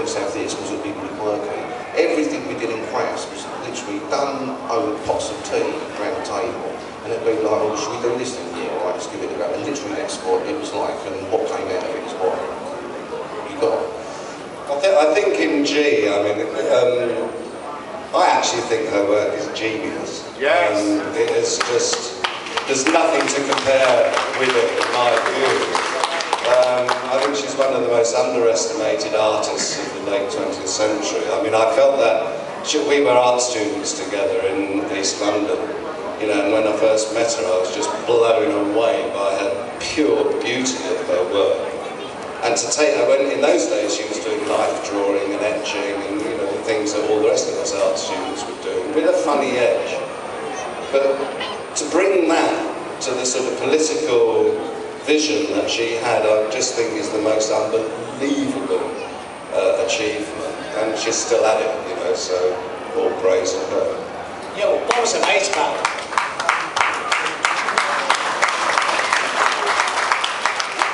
in South East because of people working. Everything we did in Crass was literally done over pots of tea around the table. And it'd be like, oh, should we do this thing? Yeah, all right, let's give it a go. And literally that's what it was like, and what came out of it is what you got. I think in G, I mean, I actually think her work is genius. Yes. It is just, there's nothing to compare with it, in my view. I think she's one of the most underestimated artists of the late 20th century. I mean, I felt that we were art students together in East London, you know, and when I first met her, I was just blown away by her pure beauty of her work. And to take her, when in those days she was doing life drawing and etching and, you know, the things that all the rest of us art students were doing, with a funny edge. But to bring that to the sort of political vision that she had, I just think is the most unbelievable achievement. And she's still at it, you know, so all praise to her. Yeah, well, what was amazing about it?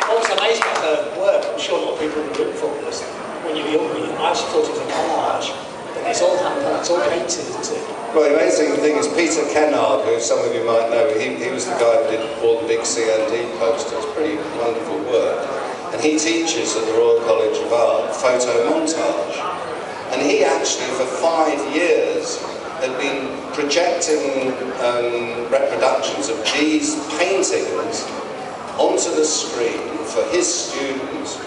What was amazing about her work, I'm sure a lot of people would look for this when you were younger, I actually thought it was a collage, but it's all hand-painted, it's all painted, isn't it? Well, the amazing thing is Peter Kennard, who some of you might know, he was the guy who did all the big C&D posters, pretty wonderful work. And he teaches at the Royal College of Art photo montage. And he actually, for 5 years, had been projecting reproductions of G's paintings onto the screen for his students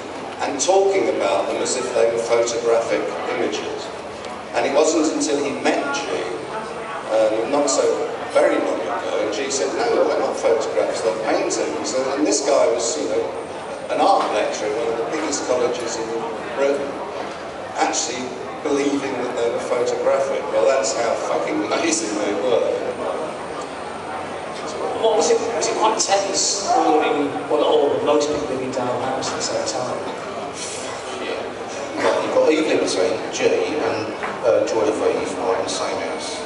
and talking about them as if they were photographic images. And it wasn't until he met G, not so very long ago, and G said, no, they're not photographs, they're paintings. And this guy was, you know, an art lecturer in one of the biggest colleges in Britain, actually believing that they were photographic. Well, that's how fucking amazing they were. What was it? Was it quite tense, all living, well, all most people living down the house at the same time? Yeah. You've got Eve Liberty, G, and Joy of Eve, right, in the same house.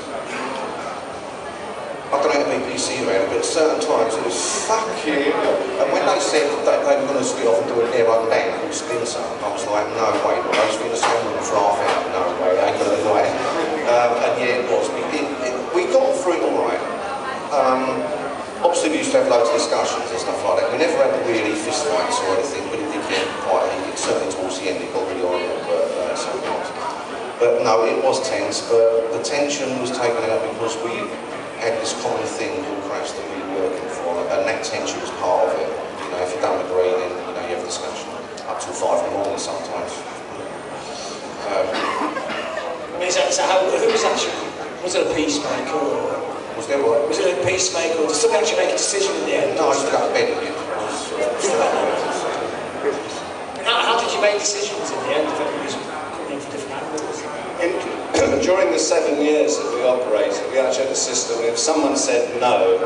I don't know how many people you see around, but at certain times it was fuck you. And when they said that they were going to split off and do their own band called Splinter, I was like, no way, those things are going to laugh out, no way, they ain't going to do it. And yeah, it was. We got through it all right. Obviously we used to have loads of discussions and stuff like that. We never had really fist fights or anything, but it did get quite heated. Certainly towards the end it got really horrible, but sometimes. But no, it was tense, but the tension was taken out because we had this common thing called Crass that we were working for, and that tension was part of it. You know, if you don't agree, then you know you have a discussion up till 5 in the morning sometimes. So who was actually, was it a peacemaker or? Was there what? Was it a peacemaker or did somebody actually make a decision in the end? No, I just got to bed with it. How did you make decisions in the end if everybody was coming in for different angles? During the 7 years that we operated, we actually had a system. If someone said no,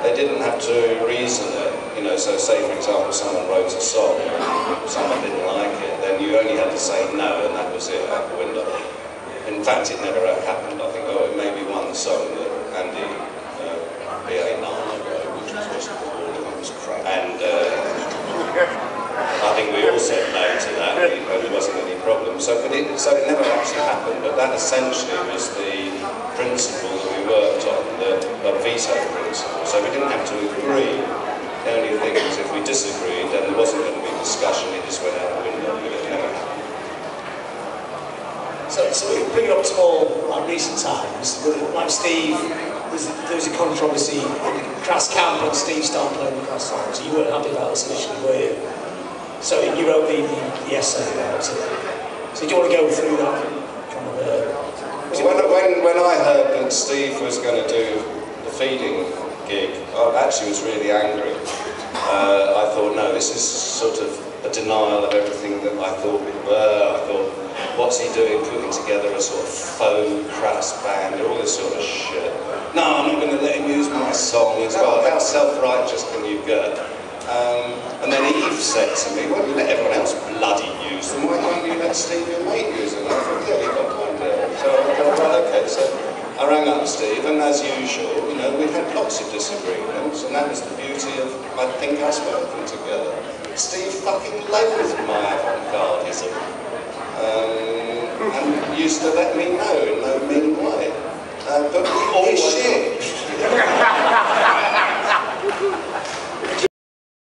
they didn't have to reason it. You know, so say for example, someone wrote a song, someone didn't like it, then you only had to say no, and that was it, out the window. In fact, it never happened. I think, oh, it may be one song that Andy B.A. which was just crap. And I think we all said no to that. There wasn't any problem. So it never actually happened. But that essentially was the principle that we worked on, the veto principle. So we didn't have to agree. The only thing was if we disagreed, then there wasn't going to be discussion. It just went out the window. It never happened. So we bring it up to more like recent times. Like Steve, there was a controversy in Crass camp and Steve started playing the Crass songs. So you weren't happy about this initially, were you? So you wrote the essay about it. So do you want to go through that kind of? When I heard that Steve was going to do the feeding gig, I actually was really angry. I thought, no, this is sort of a denial of everything that I thought we were. I thought, what's he doing, putting together a sort of faux Crass band, all this sort of shit. No, I'm not going to let him use my songs. Well, how self-righteous can you get? And then Eve said to me, well, you let everyone else bloody use them, why don't you let Steve, your mate, use them? And I thought, yeah, you've got a point there. So I thought, well, okay, so I rang up Steve, and as usual, you know, we had lots of disagreements, and that was the beauty of, I think, us working together. Steve fucking loathed my avant-gardism. used to let me know in no